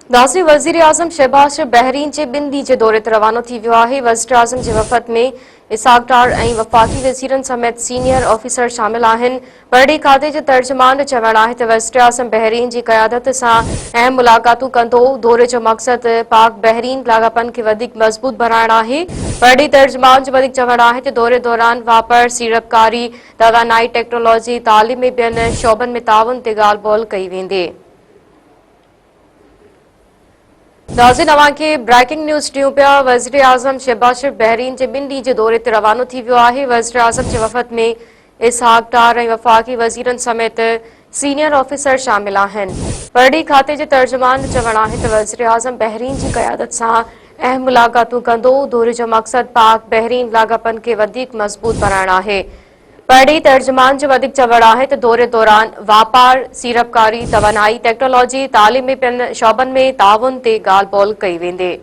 नाज़रीन, वज़ीर आज़म शहबाज शरीफ़ बहरीन जे 2 ॾींहं जे दौरे ते रवानो थी वियो आहे। वज़ीर आज़म जे वफ़द में इसहाक़ डार ऐं वफ़ाक़ी वज़ीरनि समेत सीनियर ऑफिसर शामिल आहिनि। परॾेही खाते जे तर्जुमान जो चवणु आहे त वज़ीर आज़म बहरीन जी क़यादत सां अहम मुलाक़ातूं कंदो। दौरे जो मक़सदु पाक बहरीन लाॻापनि खे वधीक मज़बूत बणाइणु आहे। परॾेही तर्जुमान जो वधीक चवणु आहे त दौरे दौरान वापार, सीड़पकारी, तवानाई टेक्नोलॉजी, तालीम ऐं ॿियनि शोबनि में ताउन ते ॻाल्हि ॿोल कई वेंदी। नाज़रीन, अवांखे ब्रेकिंग न्यूज़ ॾियूं पिया। वज़ीर आज़म शहबाज शरीफ़ बहरीन जे 2 ॾींहं जे दौरे ते रवानो थी वियो आहे। वज़ीर आज़म जे वफ़द में इसहाक़ डार ऐं वफ़ाक़ी वज़ीरनि समेत सीनियर ऑफिसर शामिल आहिनि। परॾेही खाते जे तर्जुमान जो चवणु आहे त वज़ीर आज़म बहरीन जी क़यादत सां अहम मुलाक़ातूं कंदो। दौरे जो मक़सदु पाक बहरीन लाॻापनि खे वधीक मज़बूत बणाइणु आहे। परॾेही तर्जुमान जो वधीक चवणु आहे त दौरे दौरान वापार, सीड़पकारी, तवानाई टेक्नोलॉजी, तालीम ऐं ॿियनि शोबनि में ताउन ते ॻाल्हि ॿोल कई वेंदी।